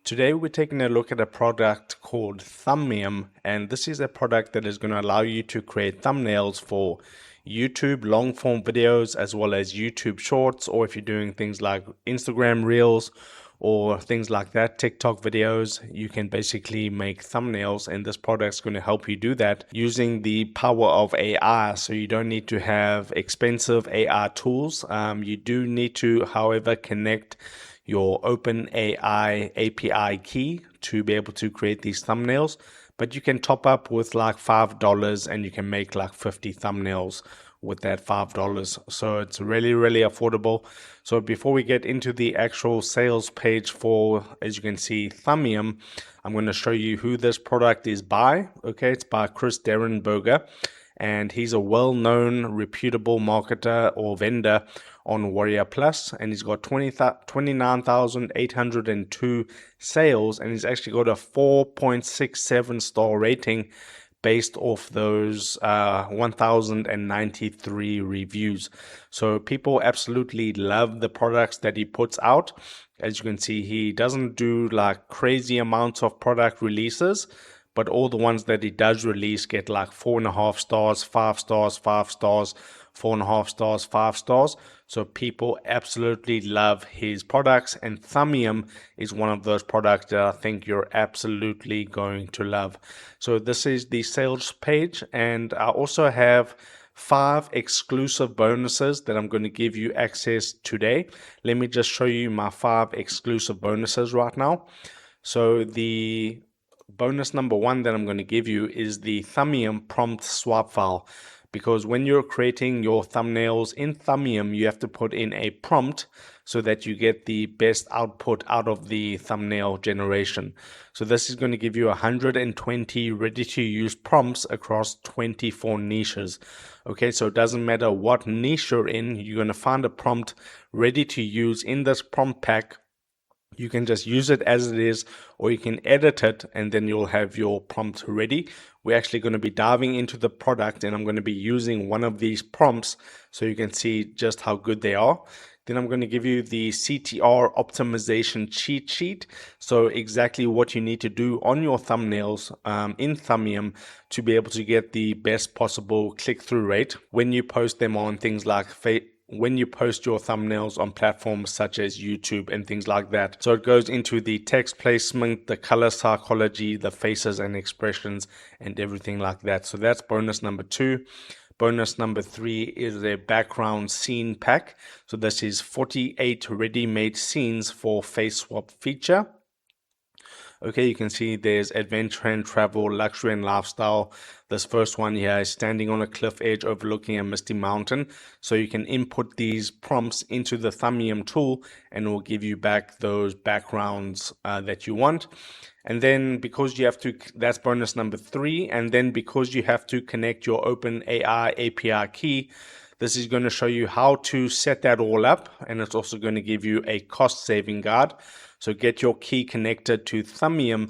Today we're taking a look at a product called Thumbium, and this is a product that is going to allow you to create thumbnails for YouTube long form videos as well as YouTube shorts, or if you're doing things like Instagram reels or things like that, TikTok videos, you can basically make thumbnails, and this product is going to help you do that using the power of AI. So you don't need to have expensive AI tools. You do need to, however, connect your OpenAI API key to be able to create these thumbnails, but you can top up with like $5 and you can make like 50 thumbnails with that $5. So it's really, really affordable. So before we get into the actual sales page for, as you can see, Thumbium, I'm going to show you who this product is by. Okay, it's by Chris Derenberger, and he's a well-known, reputable marketer or vendor on Warrior Plus, and he's got 29,802 sales, and he's actually got a 4.67 star rating based off those 1,093 reviews. So people absolutely love the products that he puts out. As you can see, he doesn't do like crazy amounts of product releases, but all the ones that he does release get like 4.5 stars, 5 stars, 5 stars, 4.5 stars, 5 stars. So people absolutely love his products, and Thumbium is one of those products that I think you're absolutely going to love. So this is the sales page, and I also have 5 exclusive bonuses that I'm going to give you access today. Let me just show you my 5 exclusive bonuses right now. So the bonus number 1 that I'm going to give you is the Thumbium prompt swap file, because when you're creating your thumbnails in Thumbium, you have to put in a prompt so that you get the best output out of the thumbnail generation. So this is going to give you 120 ready to use prompts across 24 niches. Okay, so it doesn't matter what niche you're in, you're going to find a prompt ready to use in this prompt pack. You can just use it as it is, or you can edit it, and then you'll have your prompt ready. We're actually going to be diving into the product, and I'm going to be using one of these prompts so you can see just how good they are. Then I'm going to give you the CTR optimization cheat sheet. So exactly what you need to do on your thumbnails in Thumbium to be able to get the best possible click-through rate when you post them on things like when you post your thumbnails on platforms such as YouTube and things like that. So it goes into the text placement, the color psychology, the faces and expressions, and everything like that. So that's bonus number 2. Bonus number 3 is a background scene pack. So this is 48 ready-made scenes for face swap feature. Okay, you can see there's adventure and travel, luxury and lifestyle. This first one here is standing on a cliff edge overlooking a misty mountain. So you can input these prompts into the Thumbium tool and it will give you back those backgrounds that you want. And then because you have to, that's bonus number 3. And then because you have to connect your OpenAI API key, this is going to show you how to set that all up, and it's also going to give you a cost saving guide. So get your key connected to Thumbium.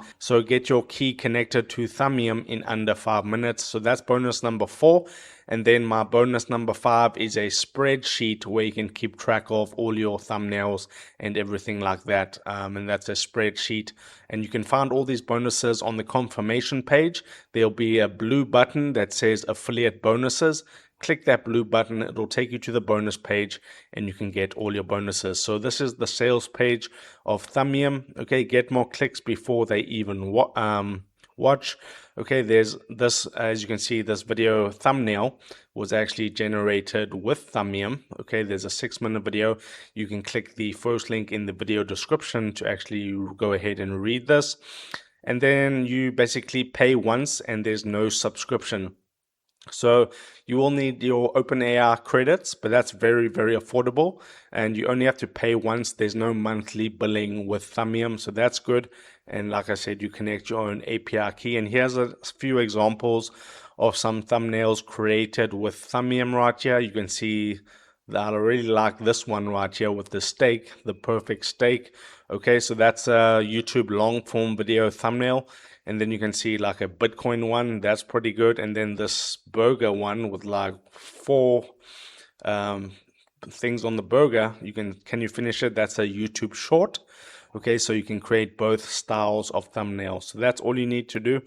In under 5 minutes. So that's bonus number 4. And then my bonus number 5 is a spreadsheet where you can keep track of all your thumbnails and everything like that. And that's a spreadsheet. And you can find all these bonuses on the confirmation page. There'll be a blue button that says affiliate bonuses. Click that blue button, it'll take you to the bonus page and you can get all your bonuses. So this is the sales page of Thumbium. Okay, get more clicks before they even watch. Okay, there's this, as you can see, this video thumbnail was actually generated with Thumbium. Okay, there's a 6-minute video. You can click the first link in the video description to actually go ahead and read this. And then you basically pay once and there's no subscription. So you will need your OpenAI credits, but that's very, very affordable. And you only have to pay once. There's no monthly billing with Thumbium, so that's good. And like I said, you connect your own API key. And here's a few examples of some thumbnails created with Thumbium right here. You can see that I really like this one right here with the steak, the perfect steak. Okay, so that's a YouTube long form video thumbnail. And then you can see like a Bitcoin one, that's pretty good. And then this burger one with like 4 things on the burger. Can you finish it? That's a YouTube short. Okay, so you can create both styles of thumbnails. So that's all you need to do.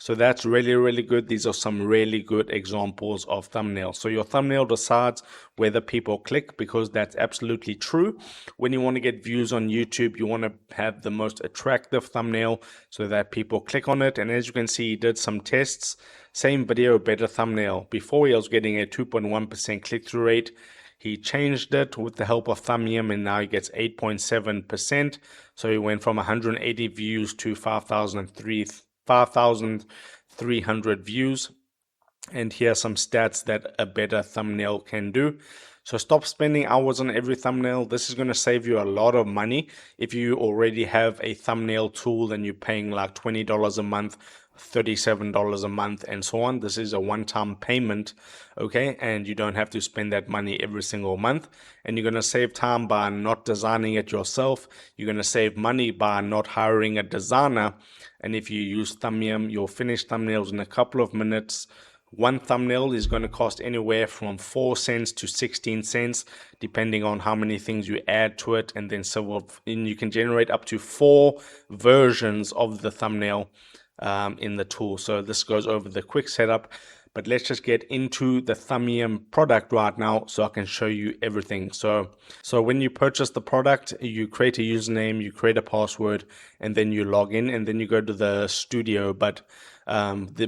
So that's really, really good. These are some really good examples of thumbnails. So your thumbnail decides whether people click, because that's absolutely true. When you want to get views on YouTube, you want to have the most attractive thumbnail so that people click on it. And as you can see, he did some tests. Same video, better thumbnail. Before, he was getting a 2.1% click-through rate. He changed it with the help of Thumbium, and now he gets 8.7%. So he went from 180 views to 5,300 views. And here are some stats that a better thumbnail can do. So stop spending hours on every thumbnail. This is going to save you a lot of money. If you already have a thumbnail tool and you're paying like $20 a month, $37 a month, and so on, this is a one-time payment, okay? And you don't have to spend that money every single month. And you're going to save time by not designing it yourself. You're going to save money by not hiring a designer. And if you use Thumbium, you'll finish thumbnails in a couple of minutes. One thumbnail is going to cost anywhere from 4 cents to 16 cents, depending on how many things you add to it. And then and you can generate up to 4 versions of the thumbnail in the tool. So this goes over the quick setup. But let's just get into the Thumbium product right now so I can show you everything. So when you purchase the product, you create a username, you create a password, and then you log in, and then you go to the studio. But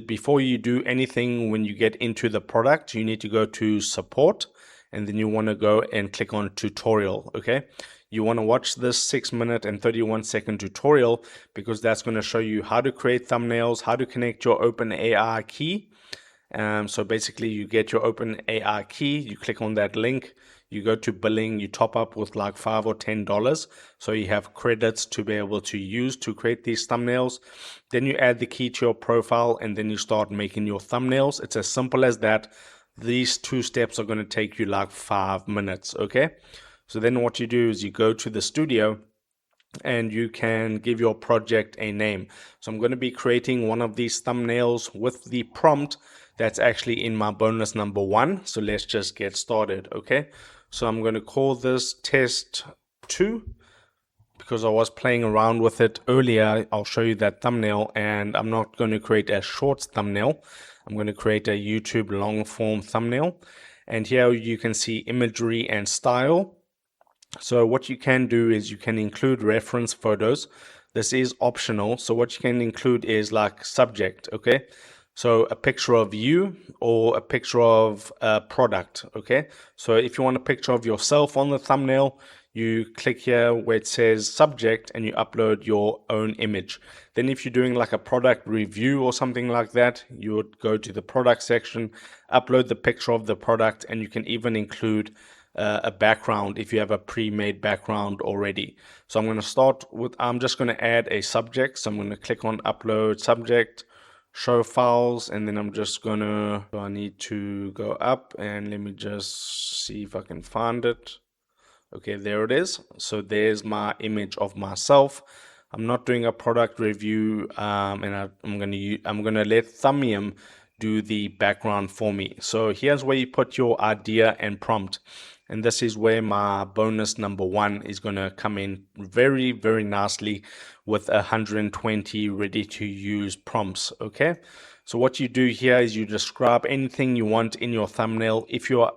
before you do anything, when you get into the product, you need to go to support, and then you want to go and click on tutorial. Okay, you want to watch this 6-minute and 31-second tutorial, because that's going to show you how to create thumbnails, how to connect your OpenAI key. So basically you get your OpenAI key, you click on that link, you go to billing, you top up with like $5 or $10. So you have credits to be able to use to create these thumbnails. Then you add the key to your profile, and then you start making your thumbnails. It's as simple as that. These 2 steps are going to take you like 5 minutes. Okay. So then what you do is you go to the studio, and you can give your project a name. So I'm going to be creating one of these thumbnails with the prompt that's actually in my bonus number 1. So let's just get started. Okay, so I'm going to call this test 2 because I was playing around with it earlier. I'll show you that thumbnail, and I'm not going to create a short thumbnail. I'm going to create a YouTube long form thumbnail. And here you can see imagery and style. So what you can do is you can include reference photos. This is optional. So what you can include is like subject, okay? So a picture of you or a picture of a product, okay? So if you want a picture of yourself on the thumbnail, you click here where it says subject and you upload your own image. Then if you're doing like a product review or something like that, you would go to the product section, upload the picture of the product, and you can even include a background if you have a pre-made background already. So I'm going to start with, I'm just going to add a subject. So I'm going to click on upload subject, show files, and then I'm just going to, so I need to go up and let me just see if I can find it. Okay, there it is. So there's my image of myself. I'm not doing a product review, and I'm gonna let Thumbium do the background for me. So here's where you put your idea and prompt. And this is where my bonus number 1 is going to come in very, very nicely with 120 ready to use prompts. Okay. So what you do here is you describe anything you want in your thumbnail. If you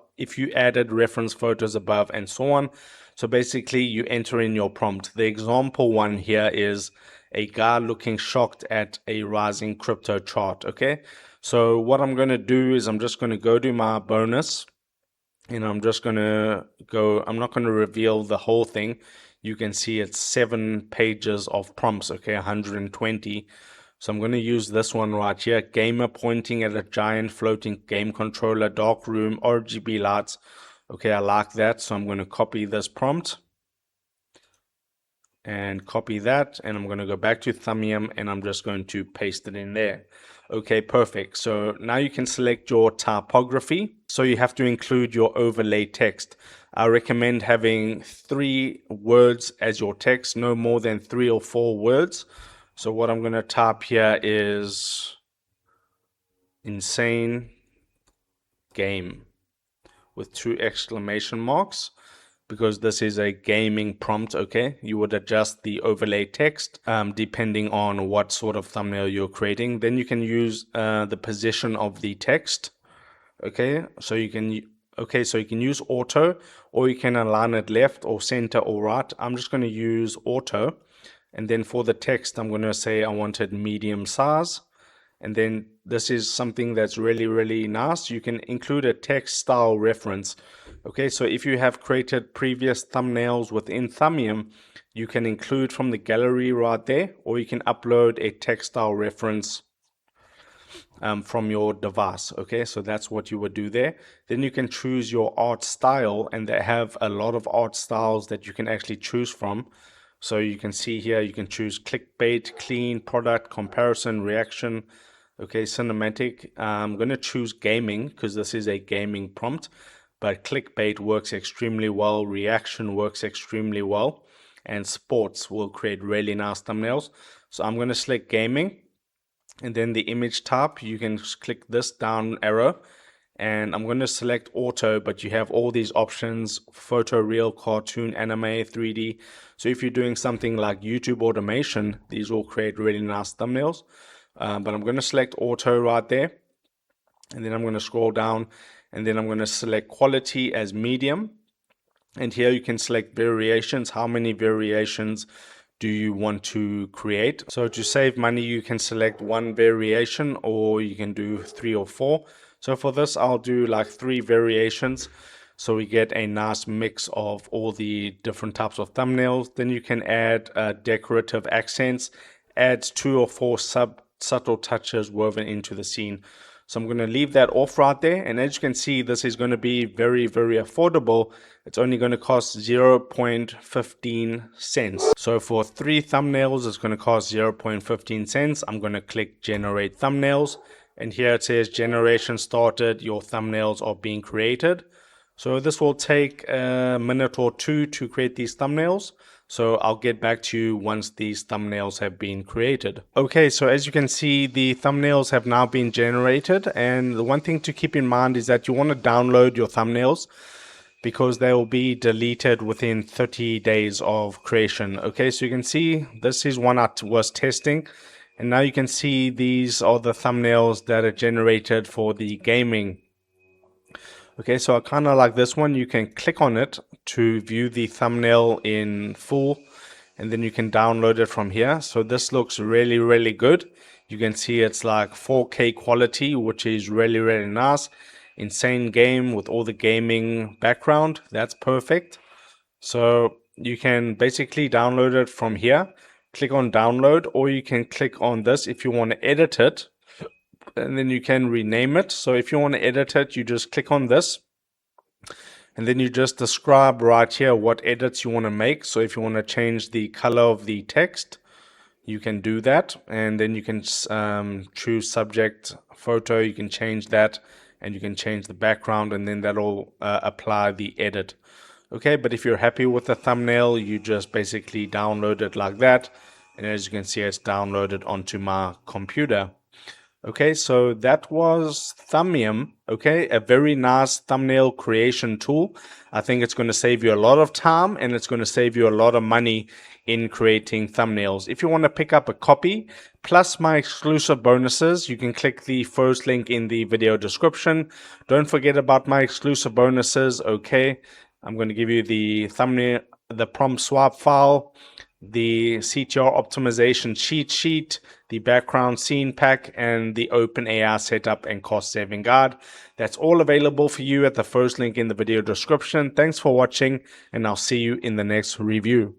added reference photos above and so on. So basically you enter in your prompt. The example one here is a guy looking shocked at a rising crypto chart. Okay. So what I'm going to do is I'm just going to go to my bonus, and I'm just going to go, I'm not going to reveal the whole thing. You can see it's 7 pages of prompts, okay, 120. So I'm going to use this one right here. Gamer pointing at a giant floating game controller, dark room, RGB lights. Okay, I like that. So I'm going to copy this prompt and copy that, and I'm going to go back to Thumbium and I'm just going to paste it in there. Okay, perfect. So now you can select your typography. So you have to include your overlay text. I recommend having 3 words as your text, no more than 3 or 4 words. So what I'm going to type here is insane game with 2 exclamation marks. because this is a gaming prompt. Okay, you would adjust the overlay text depending on what sort of thumbnail you're creating. Then you can use the position of the text. Okay, so you can use auto, or you can align it left or center or right. I'm just going to use auto, and then for the text I'm going to say I wanted medium size. And then this is something that's really nice. You can include a text style reference. Okay, so if you have created previous thumbnails within Thumbium, you can include from the gallery right there, or you can upload a text style reference from your device. Okay, so that's what you would do there. Then you can choose your art style, and they have a lot of art styles that you can actually choose from. So you can see here, you can choose clickbait, clean, product, comparison, reaction. Okay, cinematic. I'm going to choose gaming because this is a gaming prompt, but clickbait works extremely well. Reaction works extremely well, and sports will create really nice thumbnails. So I'm going to select gaming, and then the image type, you can click this down arrow, and I'm going to select auto, but you have all these options: photo, real, cartoon, anime, 3D. So if you're doing something like YouTube automation, these will create really nice thumbnails. But I'm going to select auto right there, and then I'm going to scroll down, and then I'm going to select quality as medium. And here you can select variations. How many variations do you want to create? So to save money, you can select one variation, or you can do 3 or 4. So for this, I'll do like 3 variations, so we get a nice mix of all the different types of thumbnails. Then you can add decorative accents, add 2 or 4 subtle touches woven into the scene. So I'm going to leave that off right there. And as you can see, this is going to be very affordable. It's only going to cost 0.15 cents. So for 3 thumbnails, it's going to cost 0.15 cents. I'm going to click generate thumbnails. And here it says generation started. Your thumbnails are being created. So this will take a minute or 2 to create these thumbnails. So I'll get back to you once these thumbnails have been created. Okay, so as you can see, the thumbnails have now been generated. And the one thing to keep in mind is that you want to download your thumbnails, because they will be deleted within 30 days of creation. Okay, so you can see this is one I was testing. And now you can see these are the thumbnails that are generated for the gaming. Okay, so I kind of like this one. You can click on it to view the thumbnail in full, and then you can download it from here. So this looks really good. You can see it's like 4K quality, which is really nice. Insane game with all the gaming background. That's perfect. So you can basically download it from here. Click on download, or you can click on this if you want to edit it, and then you can rename it. So if you want to edit it, you just click on this, and then you just describe right here what edits you want to make. So if you want to change the color of the text, you can do that, and then you can choose subject photo. You can change that, and you can change the background, and then that'll apply the edit. Okay, but if you're happy with the thumbnail, you just basically download it like that, and as you can see, it's downloaded onto my computer. Okay, so that was Thumbium. Okay, a very nice thumbnail creation tool. I think it's going to save you a lot of time, and it's going to save you a lot of money in creating thumbnails. If you want to pick up a copy plus my exclusive bonuses, you can click the first link in the video description. Don't forget about my exclusive bonuses. Okay, I'm going to give you the thumbnail, the prompt swap file, the CTR optimization cheat sheet, the background scene pack, and the OpenAI setup and cost saving guide. That's all available for you at the first link in the video description. Thanks for watching, and I'll see you in the next review.